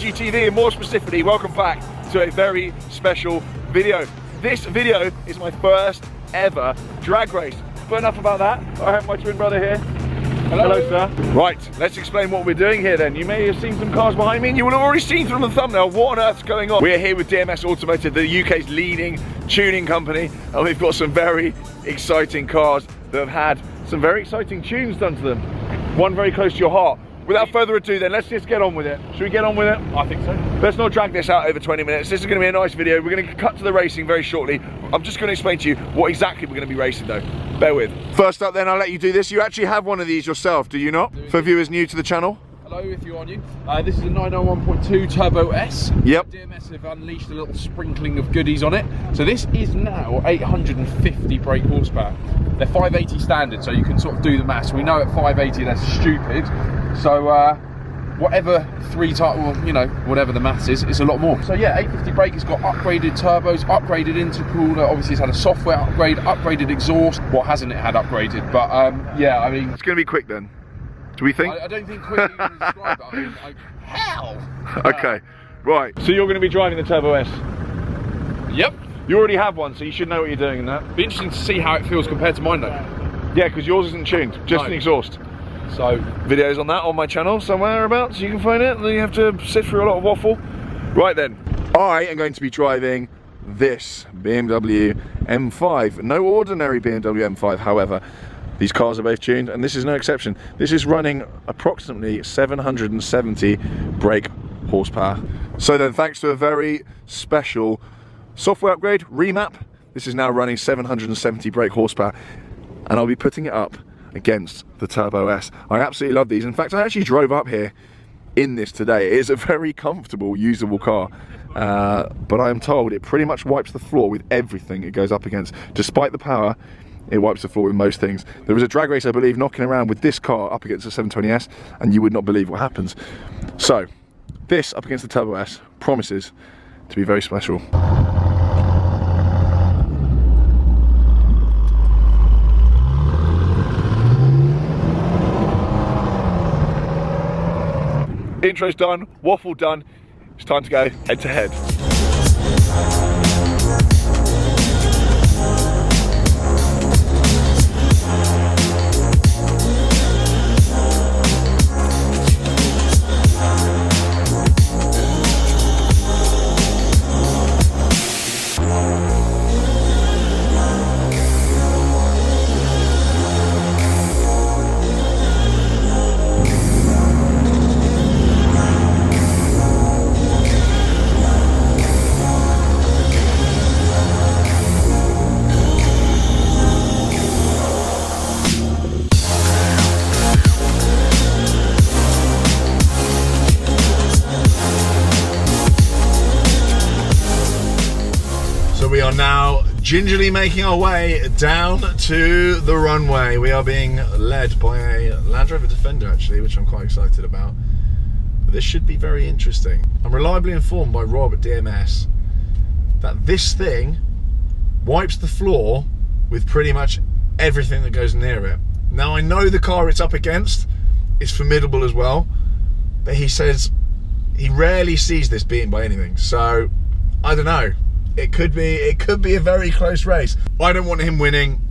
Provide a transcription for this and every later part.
GTV, and more specifically, welcome back to a very special video. This video is my first ever drag race. But enough about that. I have my twin brother here. Hello, sir. Right, let's explain what we're doing here then. You may have seen some cars behind me, and you will have already seen from the thumbnail what on earth's going on. We're here with DMS Automotive, the UK's leading tuning company, and we've got some very exciting cars that have had some very exciting tunes done to them. One very close to your heart. Without further ado then, let's just get on with it. Should we get on with it? I think so. Let's not drag this out over 20 minutes. This is going to be a nice video. We're going to cut to the racing very shortly. I'm just going to explain to you what exactly we're going to be racing though. Bear with. First up then, I'll let you do this. You actually have one of these yourself, do you not? For viewers new to the channel. Hello, if you're new. This is a 991.2 Turbo S. Yep. DMS have unleashed a little sprinkling of goodies on it. So this is now 850 brake horsepower. They're 580 standard, so you can sort of do the maths. We know at 580 that's stupid. So whatever whatever the maths is, it's a lot more. So yeah, 850 brake has got upgraded turbos, upgraded intercooler. Obviously, it's had a software upgrade, upgraded exhaust. What hasn't it had upgraded? But yeah, I mean, it's going to be quick then. Do we think? I don't think quickly you can describe it. I mean, hell. Okay, right. So you're going to be driving the Turbo S. Yep. You already have one, so you should know what you're doing in that. Be interesting to see how it feels compared to mine though. Yeah, because yours isn't tuned, just an exhaust. So videos on that on my channel somewhere abouts, you can find it, and then you have to sit through a lot of waffle. Right then, I am going to be driving this BMW M5. No ordinary BMW M5, however. These cars are both tuned, and this is no exception. This is running approximately 770 brake horsepower. So then, thanks to a very special software upgrade, remap, this is now running 770 brake horsepower, and I'll be putting it up against the Turbo S. I absolutely love these. In fact, I actually drove up here in this today. It is a very comfortable, usable car, but I am told it pretty much wipes the floor with everything it goes up against. Despite the power, it wipes the floor with most things. There was a drag race, I believe, knocking around with this car up against the 720S, and you would not believe what happens. So, this up against the Turbo S promises to be very special. Intro's done, waffle done. It's time to go head to head. We are now gingerly making our way down to the runway. We are being led by a Land Rover Defender, actually, which I'm quite excited about. But this should be very interesting. I'm reliably informed by Rob at DMS that this thing wipes the floor with pretty much everything that goes near it. Now, I know the car it's up against is formidable as well, but he says he rarely sees this beaten by anything. So, I don't know. It could be a very close race. I don't want him winning.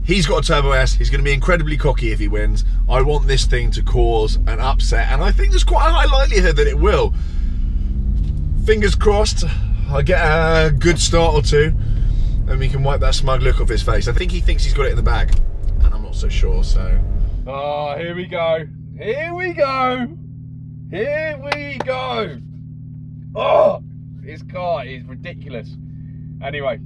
He's got a Turbo S. He's going to be incredibly cocky if he wins. I want this thing to cause an upset, and I think there's quite a high likelihood that it will. Fingers crossed, I get a good start or two, and we can wipe that smug look off his face. I think he thinks he's got it in the bag, and I'm not so sure, so... Oh, here we go. Here we go. Here we go. Oh! His car is ridiculous. Anyway,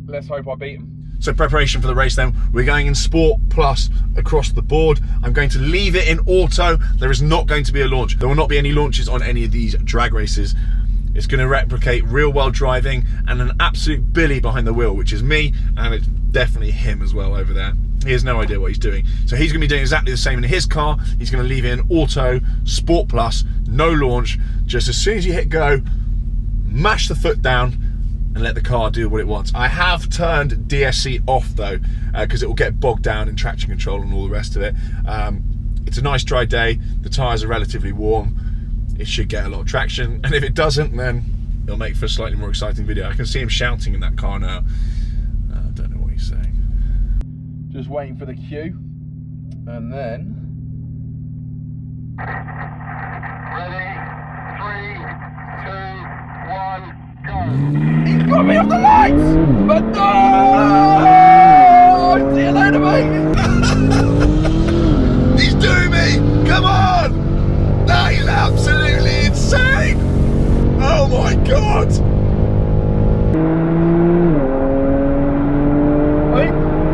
let's hope I beat him. So preparation for the race then, we're going in Sport Plus across the board. I'm going to leave it in Auto. There is not going to be a launch. There will not be any launches on any of these drag races. It's going to replicate real world driving and an absolute Billy behind the wheel, which is me, and it's definitely him as well over there. He has no idea what he's doing. So he's going to be doing exactly the same in his car. He's going to leave it in Auto, Sport Plus, no launch. Just as soon as you hit go, mash the foot down and let the car do what it wants. I have turned DSC off though, because it will get bogged down in traction control and all the rest of it. It's a nice dry day, the tyres are relatively warm. it should get a lot of traction, and if it doesn't, then it'll make for a slightly more exciting video. I can see him shouting in that car now. I don't know what he's saying. Just waiting for the cue, and then... Ready, 3, 2, 1, go. He's got me off the lights! But no! See you later, mate! He's doing me! Come on! That is absolutely insane! Oh my god!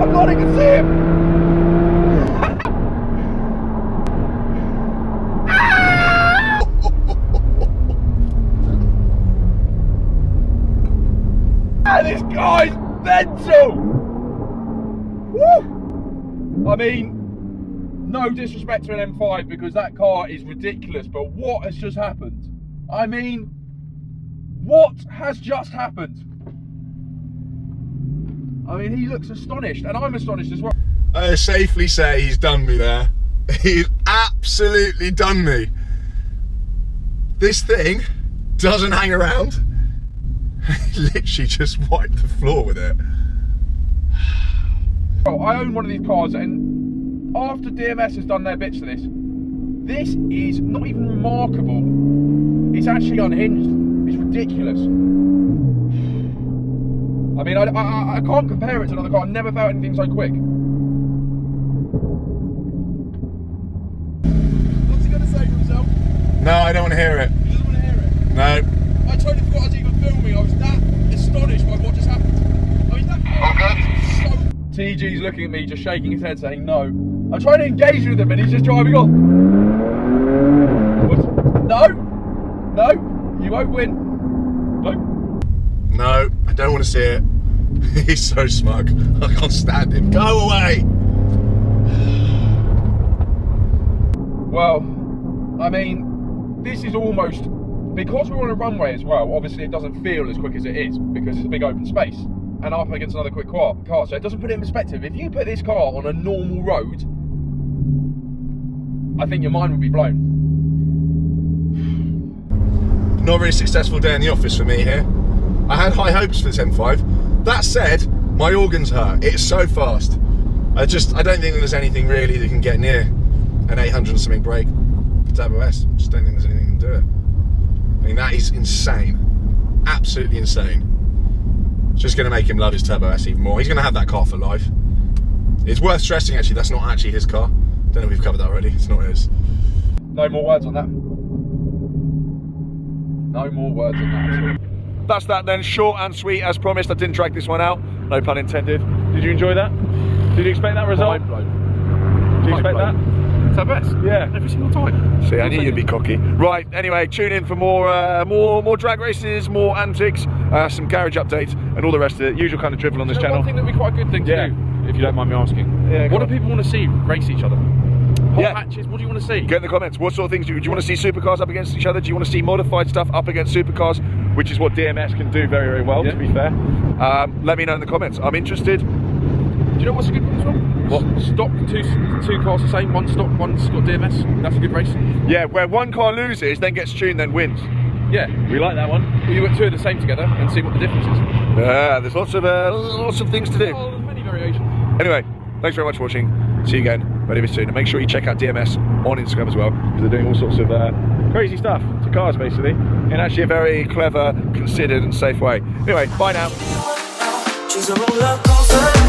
I can't even see him! This guy's mental! Woo! I mean, no disrespect to an M5 because that car is ridiculous, but what has just happened? I mean, what has just happened? I mean, he looks astonished, and I'm astonished as well. I safely say he's done me there. He's absolutely done me. This thing doesn't hang around. Literally just wiped the floor with it. I own one of these cars, and after DMS has done their bits to this is not even remarkable. It's actually unhinged. It's ridiculous. I mean, I can't compare it to another car. I've never felt anything so quick. What's he going to say for himself? No, I don't want to hear it. He doesn't want to hear it? No. I totally forgot I was even filming. I was that astonished by what just happened. I mean, that car is so... TG's looking at me, just shaking his head, saying no. I'm trying to engage with him, and he's just driving off. What? No, no, you won't win. No. No, I don't want to see it. He's so smug. I can't stand him. Go away. Well, I mean, this is almost... Because we're on a runway as well, obviously it doesn't feel as quick as it is because it's a big open space and up against another quick car, so it doesn't put it in perspective. If you put this car on a normal road, I think your mind would be blown. Not a very successful day in the office for me here. I had high hopes for this M5. That said, my organs hurt. It's so fast. I don't think there's anything really that can get near an 800 and something brake for Turbo S. I just don't think there's anything that can do it. I mean, that is insane. Absolutely insane. It's just going to make him love his Turbo S even more. He's going to have that car for life. It's worth stressing, actually, that's not actually his car. Don't know if we've covered that already. It's not his. No more words on that. No more words on that at all. That's that then. Short and sweet as promised. I didn't drag this one out. No pun intended. Did you enjoy that? Did you expect that result? Mind blown. Did you expect that? Turbo S? Yeah. Every single time. See, I knew you'd be cocky. Right, anyway, tune in for more drag races, more antics, some garage updates, and all the rest of it. Usual kind of drivel on this channel. One thing that would be quite a good thing to do, if you don't mind me asking. Yeah, what do people want to see race each other? Hot matches, what do you want to see? Get in the comments. What sort of things do you want to see supercars up against each other? Do you want to see modified stuff up against supercars, which is what DMS can do very, very well, to be fair. Let me know in the comments. I'm interested. Do you know what's a good one as well? What? Stock, two cars the same, one stock, one's got DMS. That's a good race. Yeah, where one car loses, then gets tuned, then wins. Yeah. We like that one. Well, you put two of the same together and see what the difference is. Yeah, there's lots of things to do. Oh, there's many variations. Anyway, thanks very much for watching. See you again very soon. And make sure you check out DMS on Instagram as well, because they're doing all sorts of crazy stuff to cars, basically, in actually a very clever, considered and safe way. Anyway, bye now. She's a roller coaster.